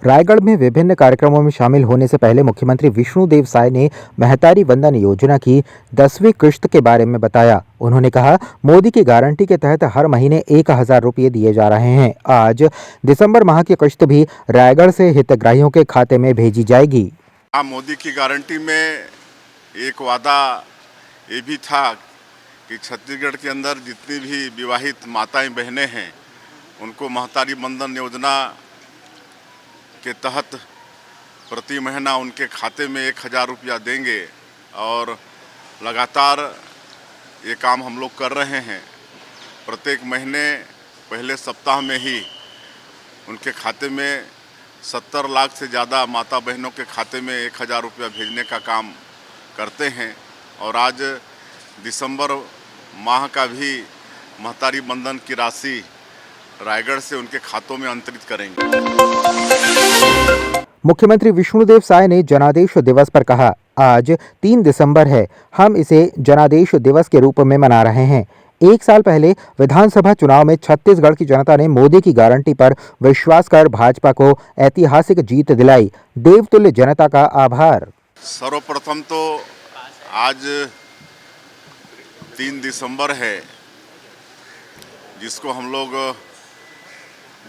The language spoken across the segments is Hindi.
रायगढ़ में विभिन्न कार्यक्रमों में शामिल होने से पहले मुख्यमंत्री विष्णुदेव साय ने महतारी वंदन योजना की 10वीं किश्त के बारे में बताया। उन्होंने कहा, मोदी की गारंटी के तहत हर महीने 1,000 रुपये दिए जा रहे हैं। आज दिसंबर माह की किश्त भी रायगढ़ से हितग्राहियों के खाते में भेजी जाएगी। मोदी की गारंटी में एक वादा ये भी था कि छत्तीसगढ़ के अंदर जितनी भी विवाहित माताएं बहनें हैं उनको महतारी वंदन योजना के तहत प्रति महीना उनके खाते में 1,000 रुपया देंगे और लगातार ये काम हम लोग कर रहे हैं। प्रत्येक महीने पहले सप्ताह में ही उनके खाते में 70 लाख से ज़्यादा माता बहनों के खाते में 1,000 रुपया भेजने का काम करते हैं और आज दिसंबर माह का भी महतारी वंदन की राशि रायगढ़ से उनके खातों में अंतरित करेंगे। मुख्यमंत्री विष्णुदेव साय ने जनादेश दिवस पर कहा, आज 3 दिसंबर है, हम इसे जनादेश दिवस के रूप में मना रहे हैं। 1 साल पहले विधानसभा चुनाव में छत्तीसगढ़ की जनता ने मोदी की गारंटी पर विश्वास कर भाजपा को ऐतिहासिक जीत दिलाई। देवतुल्य जनता का आभार। सर्वप्रथम तो आज 3 दिसंबर है, जिसको हम लोग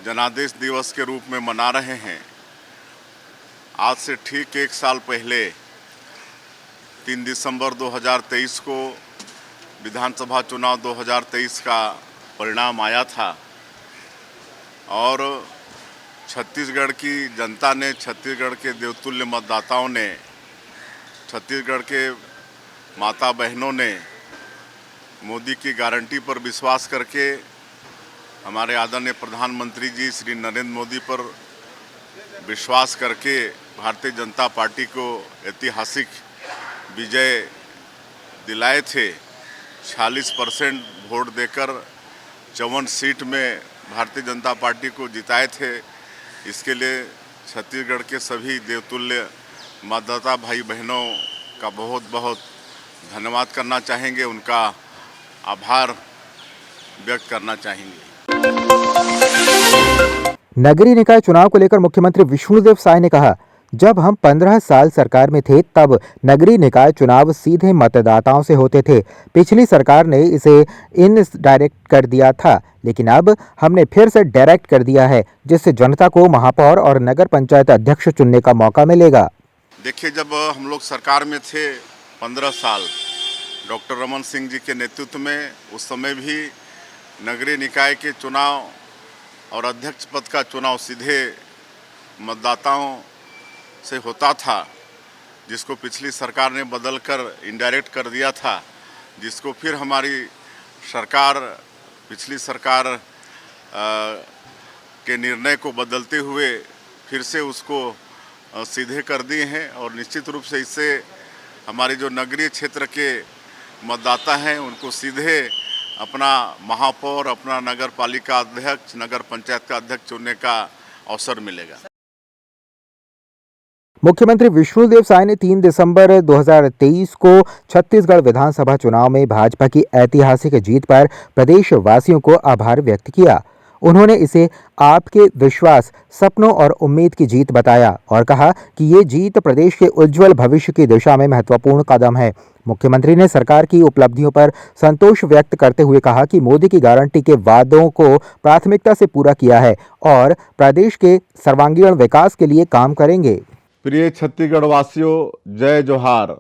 जनादेश दिवस के रूप में मना रहे हैं। आज से ठीक 1 साल पहले 3 दिसंबर 2023 को विधानसभा चुनाव 2023 का परिणाम आया था और छत्तीसगढ़ की जनता ने, छत्तीसगढ़ के देवतुल्य मतदाताओं ने, छत्तीसगढ़ के माता बहनों ने मोदी की गारंटी पर विश्वास करके हमारे आदरणीय प्रधानमंत्री जी श्री नरेंद्र मोदी पर विश्वास करके भारतीय जनता पार्टी को ऐतिहासिक विजय दिलाए थे। 46% वोट देकर 54 सीट में भारतीय जनता पार्टी को जिताए थे। इसके लिए छत्तीसगढ़ के सभी देवतुल्य मतदाता भाई बहनों का बहुत बहुत धन्यवाद करना चाहेंगे, उनका आभार व्यक्त करना चाहेंगे। नगरीय निकाय चुनाव को लेकर मुख्यमंत्री विष्णुदेव साय ने कहा, जब हम 15 साल सरकार में थे तब नगरीय निकाय चुनाव सीधे मतदाताओं से होते थे। पिछली सरकार ने इसे इनडायरेक्ट कर दिया था, लेकिन अब हमने फिर से डायरेक्ट कर दिया है, जिससे जनता को महापौर और नगर पंचायत अध्यक्ष चुनने का मौका मिलेगा। देखिए, जब हम लोग सरकार में थे 15 साल डॉक्टर रमन सिंह जी के नेतृत्व में, उस समय भी नगरीय निकाय के चुनाव और अध्यक्ष पद का चुनाव सीधे मतदाताओं से होता था, जिसको पिछली सरकार ने बदलकर इनडायरेक्ट कर दिया था, जिसको फिर हमारी सरकार, पिछली सरकार के निर्णय को बदलते हुए फिर से उसको सीधे कर दिए हैं। और निश्चित रूप से इससे हमारे जो नगरीय क्षेत्र के मतदाता हैं उनको सीधे अपना महापौर, अपना नगर पालिका अध्यक्ष, नगर पंचायत का अध्यक्ष चुनने का अवसर मिलेगा। मुख्यमंत्री विष्णुदेव साय ने 3 दिसंबर 2023 को छत्तीसगढ़ विधानसभा चुनाव में भाजपा की ऐतिहासिक जीत पर प्रदेशवासियों को आभार व्यक्त किया। उन्होंने इसे आपके विश्वास, सपनों और उम्मीद की जीत बताया और कहा कि ये जीत प्रदेश के उज्जवल भविष्य की दिशा में महत्वपूर्ण कदम है। मुख्यमंत्री ने सरकार की उपलब्धियों पर संतोष व्यक्त करते हुए कहा कि मोदी की गारंटी के वादों को प्राथमिकता से पूरा किया है और प्रदेश के सर्वांगीण विकास के लिए काम करेंगे। प्रिय छत्तीसगढ़ वासियों, जय जोहार।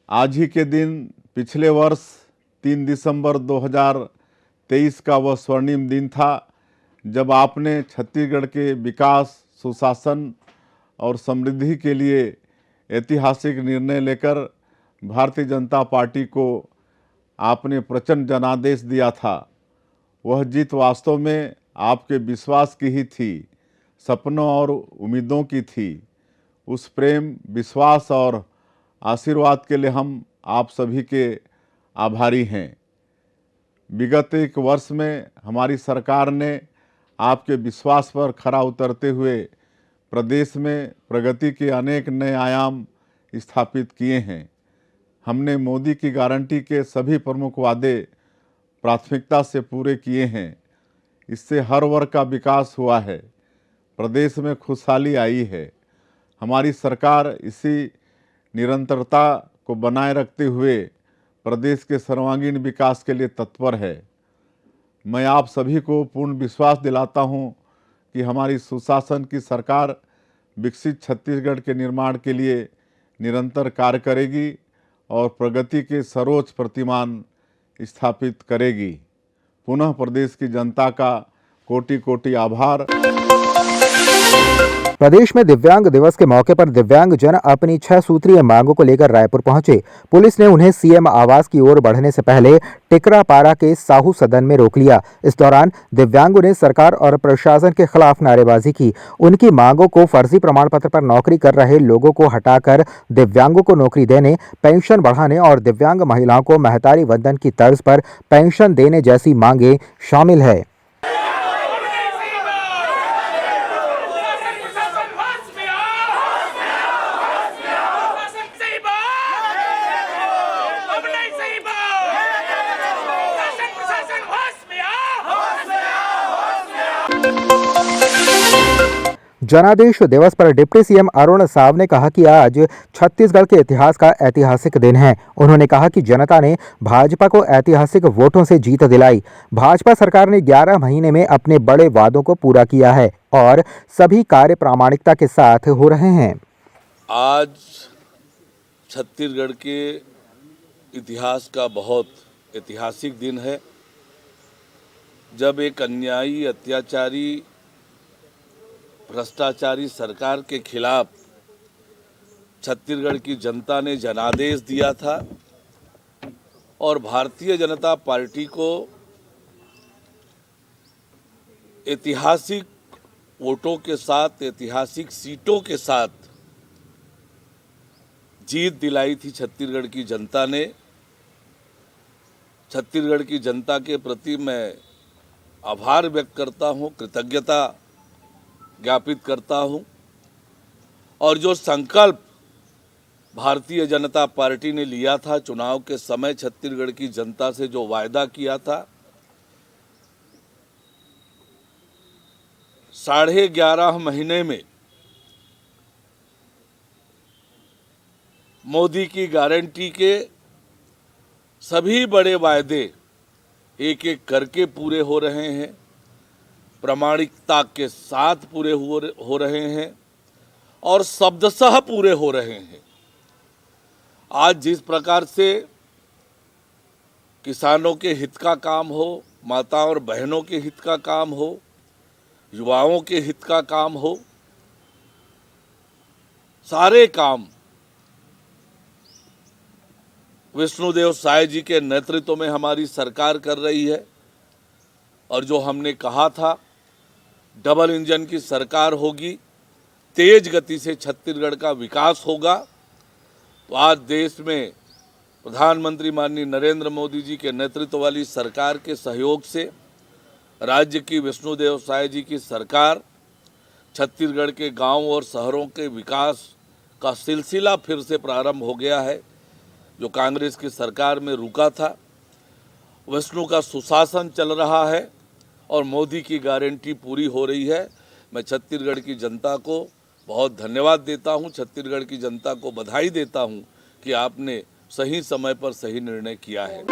आज ही के दिन पिछले वर्ष 3 दिसंबर 2023 का वह स्वर्णिम दिन था जब आपने छत्तीसगढ़ के विकास, सुशासन और समृद्धि के लिए ऐतिहासिक निर्णय लेकर भारतीय जनता पार्टी को आपने प्रचंड जनादेश दिया था। वह जीत वास्तव में आपके विश्वास की ही थी, सपनों और उम्मीदों की थी। उस प्रेम, विश्वास और आशीर्वाद के लिए हम आप सभी के आभारी हैं। विगत 1 वर्ष में हमारी सरकार ने आपके विश्वास पर खरा उतरते हुए प्रदेश में प्रगति के अनेक नए आयाम स्थापित किए हैं। हमने मोदी की गारंटी के सभी प्रमुख वादे प्राथमिकता से पूरे किए हैं। इससे हर वर्ग का विकास हुआ है। प्रदेश में खुशहाली आई है। हमारी सरकार इसी निरंतरता को बनाए रखते हुए प्रदेश के सर्वांगीण विकास के लिए तत्पर है। मैं आप सभी को पूर्ण विश्वास दिलाता हूं कि हमारी सुशासन की सरकार विकसित छत्तीसगढ़ के निर्माण के लिए निरंतर कार्य करेगी और प्रगति के सर्वोच्च प्रतिमान स्थापित करेगी। पुनः प्रदेश की जनता का कोटि कोटि आभार। प्रदेश में दिव्यांग दिवस के मौके पर दिव्यांग जन अपनी 6 सूत्रीय मांगों को लेकर रायपुर पहुंचे। पुलिस ने उन्हें सीएम आवास की ओर बढ़ने से पहले टिकरापारा के साहू सदन में रोक लिया। इस दौरान दिव्यांगों ने सरकार और प्रशासन के खिलाफ नारेबाजी की। उनकी मांगों को फर्जी प्रमाण पत्र पर नौकरी कर रहे लोगों को हटाकर दिव्यांगों को नौकरी देने, पेंशन बढ़ाने और दिव्यांग महिलाओं को महतारी वंदन की तर्ज पर पेंशन देने जैसी मांगें शामिल है। जनादेश दिवस पर डिप्टी सीएम अरुण साव ने कहा कि आज छत्तीसगढ़ के इतिहास का ऐतिहासिक दिन है। उन्होंने कहा कि जनता ने भाजपा को ऐतिहासिक वोटों से जीत दिलाई। भाजपा सरकार ने 11 महीने में अपने बड़े वादों को पूरा किया है और सभी कार्य प्रामाणिकता के साथ हो रहे हैं। आज छत्तीसगढ़ के इतिहास का बहुत ऐतिहासिक दिन है, जब एक अन्यायी, अत्याचारी, भ्रष्टाचारी सरकार के खिलाफ छत्तीसगढ़ की जनता ने जनादेश दिया था और भारतीय जनता पार्टी को ऐतिहासिक वोटों के साथ, ऐतिहासिक सीटों के साथ जीत दिलाई थी छत्तीसगढ़ की जनता ने। छत्तीसगढ़ की जनता के प्रति मैं आभार व्यक्त करता हूं, कृतज्ञता ज्ञापित करता हूं। और जो संकल्प भारतीय जनता पार्टी ने लिया था चुनाव के समय, छत्तीसगढ़ की जनता से जो वायदा किया था, 11.5 महीने में मोदी की गारंटी के सभी बड़े वायदे एक एक करके पूरे हो रहे हैं, प्रामाणिकता के साथ पूरे हो रहे हैं और शब्दशः पूरे हो रहे हैं। आज जिस प्रकार से किसानों के हित का काम हो, माताओं और बहनों के हित का काम हो, युवाओं के हित का काम हो, सारे काम विष्णुदेव साय जी के नेतृत्व में हमारी सरकार कर रही है। और जो हमने कहा था डबल इंजन की सरकार होगी, तेज गति से छत्तीसगढ़ का विकास होगा, तो आज देश में प्रधानमंत्री माननीय नरेंद्र मोदी जी के नेतृत्व वाली सरकार के सहयोग से राज्य की विष्णुदेव साय जी की सरकार छत्तीसगढ़ के गांव और शहरों के विकास का सिलसिला फिर से प्रारंभ हो गया है, जो कांग्रेस की सरकार में रुका था। विष्णु का सुशासन चल रहा है और मोदी की गारंटी पूरी हो रही है। मैं छत्तीसगढ़ की जनता को बहुत धन्यवाद देता हूं, छत्तीसगढ़ की जनता को बधाई देता हूं कि आपने सही समय पर सही निर्णय किया है।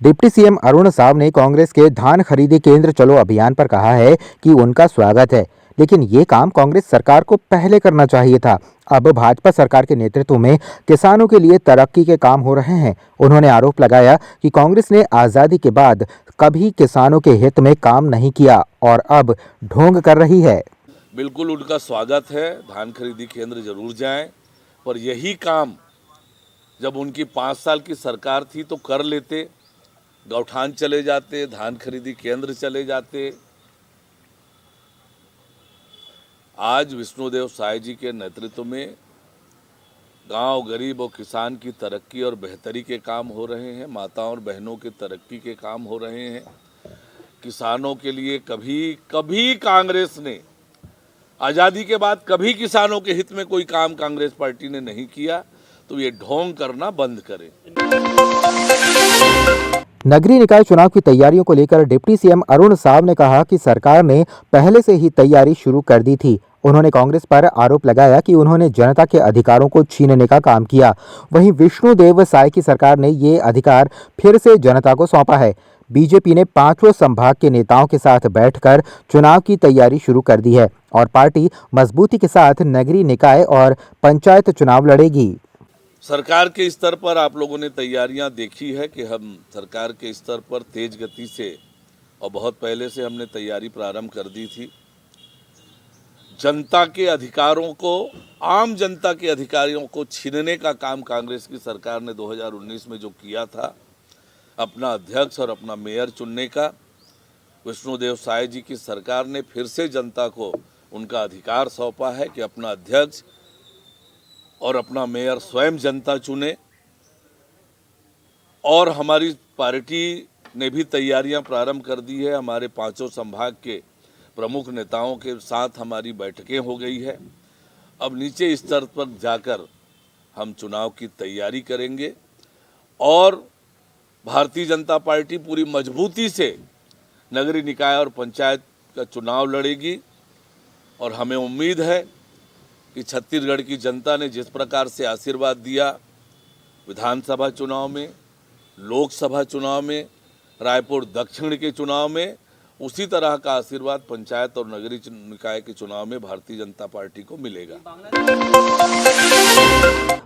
डिप्टी सीएम अरुण साव ने कांग्रेस के धान खरीदी केंद्र चलो अभियान पर कहा है कि उनका स्वागत है, लेकिन ये काम कांग्रेस सरकार को पहले करना चाहिए था। अब भाजपा सरकार के नेतृत्व में किसानों के लिए तरक्की के काम हो रहे हैं। उन्होंने आरोप लगाया कि कांग्रेस ने आजादी के बाद कभी किसानों के हित में काम नहीं किया और अब ढोंग कर रही है। बिल्कुल उनका स्वागत है, धान खरीदी केंद्र जरूर जाएं, पर यही काम जब उनकी 5 साल की सरकार थी तो कर लेते, गौठान चले जाते, धान खरीदी केंद्र चले जाते। आज विष्णुदेव साय जी के नेतृत्व में गांव, गरीब और किसान की तरक्की और बेहतरी के काम हो रहे हैं, माताओं और बहनों की तरक्की के काम हो रहे हैं। किसानों के लिए कभी कांग्रेस ने आज़ादी के बाद कभी किसानों के हित में कोई काम कांग्रेस पार्टी ने नहीं किया, तो ये ढोंग करना बंद करें। नगरीय निकाय चुनाव की तैयारियों को लेकर डिप्टी सीएम अरुण साव ने कहा कि सरकार ने पहले से ही तैयारी शुरू कर दी थी। उन्होंने कांग्रेस पर आरोप लगाया कि उन्होंने जनता के अधिकारों को छीनने का काम किया। वहीं विष्णुदेव साय की सरकार ने ये अधिकार फिर से जनता को सौंपा है। बीजेपी ने 5 संभाग के नेताओं के साथ बैठकर चुनाव की तैयारी शुरू कर दी है और पार्टी मजबूती के साथ नगरीय निकाय और पंचायत चुनाव लड़ेगी। सरकार के स्तर पर आप लोगों ने तैयारियां देखी है कि हम सरकार के स्तर पर तेज गति से और बहुत पहले से हमने तैयारी प्रारंभ कर दी थी। जनता के अधिकारों को, आम जनता के अधिकारों को छीनने का काम कांग्रेस की सरकार ने 2019 में जो किया था, अपना अध्यक्ष और अपना मेयर चुनने का, विष्णुदेव साय जी की सरकार ने फिर से जनता को उनका अधिकार सौंपा है कि अपना अध्यक्ष और अपना मेयर स्वयं जनता चुने। और हमारी पार्टी ने भी तैयारियां प्रारंभ कर दी है। हमारे 5 संभाग के प्रमुख नेताओं के साथ हमारी बैठकें हो गई है। अब नीचे स्तर पर जाकर हम चुनाव की तैयारी करेंगे और भारतीय जनता पार्टी पूरी मजबूती से नगरीय निकाय और पंचायत का चुनाव लड़ेगी। और हमें उम्मीद है कि छत्तीसगढ़ की जनता ने जिस प्रकार से आशीर्वाद दिया विधानसभा चुनाव में, लोकसभा चुनाव में, रायपुर दक्षिण के चुनाव में, उसी तरह का आशीर्वाद पंचायत और नगरीय निकाय के चुनाव में भारतीय जनता पार्टी को मिलेगा।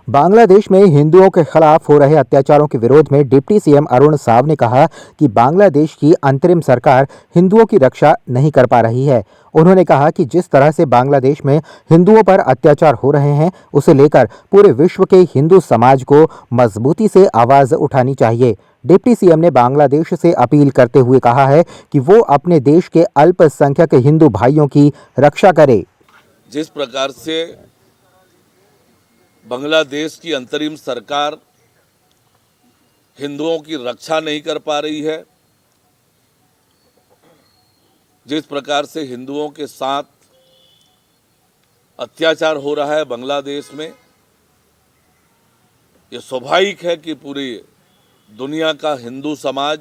बांग्लादेश में हिंदुओं के खिलाफ हो रहे अत्याचारों के विरोध में डिप्टी सीएम अरुण साव ने कहा कि बांग्लादेश की अंतरिम सरकार हिंदुओं की रक्षा नहीं कर पा रही है। उन्होंने कहा कि जिस तरह से बांग्लादेश में हिंदुओं पर अत्याचार हो रहे हैं, उसे लेकर पूरे विश्व के हिंदू समाज को मजबूती से आवाज उठानी चाहिए। डिप्टी सीएम ने बांग्लादेश से अपील करते हुए कहा है कि वो अपने देश के अल्पसंख्यक हिंदू भाइयों की रक्षा करे। जिस प्रकार से बांग्लादेश की अंतरिम सरकार हिंदुओं की रक्षा नहीं कर पा रही है, जिस प्रकार से हिंदुओं के साथ अत्याचार हो रहा है बांग्लादेश में, ये स्वाभाविक है कि पूरी दुनिया का हिंदू समाज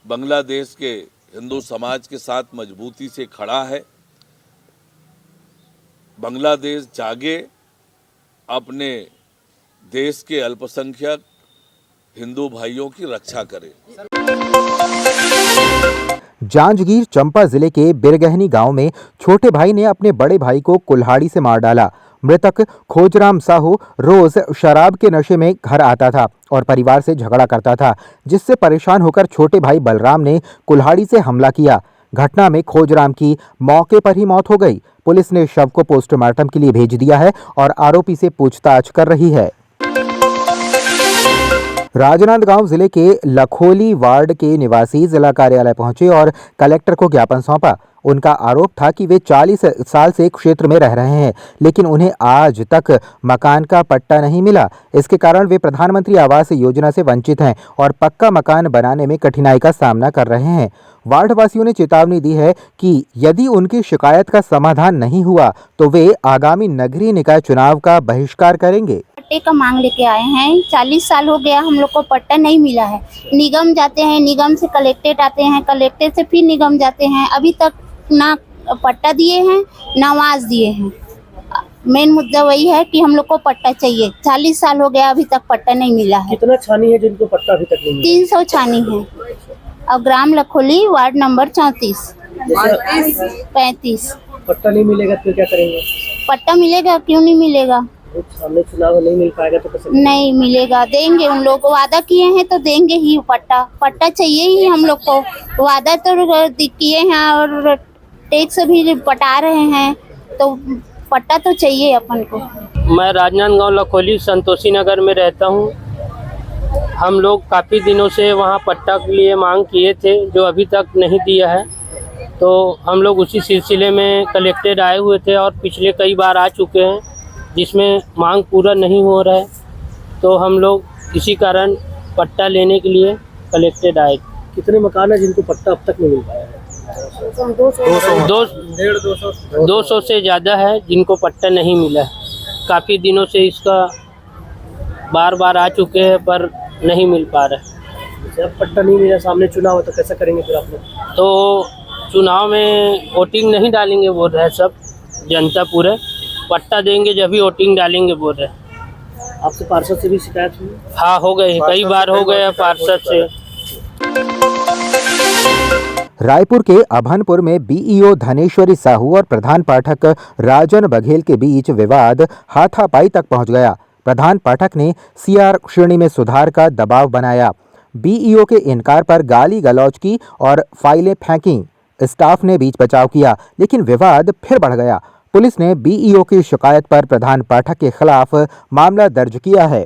बांग्लादेश के हिंदू समाज के साथ मजबूती से खड़ा है। बांग्लादेश जागे, अपने देश के अल्पसंख्यक हिंदू भाइयों की रक्षा करे। जांजगीर चंपा जिले के बिरगहनी गांव में छोटे भाई ने अपने बड़े भाई को कुल्हाड़ी से मार डाला। मृतक खोजराम साहू रोज शराब के नशे में घर आता था और परिवार से झगड़ा करता था, जिससे परेशान होकर छोटे भाई बलराम ने कुल्हाड़ी से हमला किया। घटना में खोजराम की मौके पर ही मौत हो गई। पुलिस ने शव को पोस्टमार्टम के लिए भेज दिया है और आरोपी से पूछताछ कर रही है। राजनांदगांव जिले के लखोली वार्ड के निवासी जिला कार्यालय पहुंचे और कलेक्टर को ज्ञापन सौंपा। उनका आरोप था कि वे 40 साल से क्षेत्र में रह रहे हैं, लेकिन उन्हें आज तक मकान का पट्टा नहीं मिला। इसके कारण वे प्रधानमंत्री आवास योजना से वंचित हैं और पक्का मकान बनाने में कठिनाई का सामना कर रहे हैं। वार्ड वासियों ने चेतावनी दी है कि यदि उनकी शिकायत का समाधान नहीं हुआ तो वे आगामी नगरीय निकाय चुनाव का बहिष्कार करेंगे। पट्टे का मांग लेके आए हैं। 40 साल हो गया हम लोग को पट्टा नहीं मिला है। निगम जाते हैं, निगम से कलेक्टेट आते हैं, कलेक्टेट से फिर निगम जाते हैं, अभी तक ना पट्टा दिए हैं ना आवाज दिए हैं। मेन मुद्दा वही है कि हम लोग को पट्टा चाहिए। 40 साल हो गया अभी तक पट्टा नहीं मिला है। कितना छानी है जिनको पट्टा अभी तक नहीं मिला? 300 छानी है। और ग्राम लखोली वार्ड नंबर 34 35। पट्टा नहीं मिलेगा तो क्या करेंगे? पट्टा मिलेगा, क्यों नहीं मिलेगा? सामने चुनाव नहीं मिल पाएगा तो कैसे? नहीं मिलेगा, देंगे। उन लोग वादा किए हैं तो देंगे ही। पट्टा चाहिए ही हम लोग को। वादा तो किए हैं और टैक्स भी पटा रहे हैं, तो पट्टा तो चाहिए अपन को। मैं राजनांदगांव लखोली संतोषी नगर में रहता हूँ। हम लोग काफ़ी दिनों से वहाँ पट्टा के लिए मांग किए थे, जो अभी तक नहीं दिया है। तो हम लोग उसी सिलसिले में कलेक्टेड आए हुए थे और पिछले कई बार आ चुके हैं, जिसमें मांग पूरा नहीं हो रहा है। तो हम लोग इसी कारण पट्टा लेने के लिए कलेक्टेड आए। कितने मकान है जिनको पट्टा अब तक नहीं मिल पाया है? 200 से ज़्यादा है जिनको पट्टा नहीं मिला है। काफ़ी दिनों से इसका बार बार आ चुके हैं पर नहीं मिल पा रहा है। जब पट्टा नहीं मिला, सामने चुनाव है तो कैसा करेंगे फिर आप लोग? तो चुनाव में वोटिंग नहीं डालेंगे बोल रहे हैं सब जनता पूरे, पट्टा देंगे जब भी वोटिंग डालेंगे बोल रहे हैं। आपसे पार्षद से भी शिकायत हुई? हाँ हो गए, कई बार हो गए पार्षद से। रायपुर के अभनपुर में बीईओ धनेश्वरी साहू और प्रधान पाठक राजन बघेल के बीच विवाद हाथापाई तक पहुंच गया। प्रधान पाठक ने सीआर श्रेणी में सुधार का दबाव बनाया, बीईओ के इनकार पर गाली गलौज की और फाइलें फेंकी। स्टाफ ने बीच बचाव किया, लेकिन विवाद फिर बढ़ गया। पुलिस ने बीईओ की शिकायत पर प्रधान पाठक के खिलाफ मामला दर्ज किया है।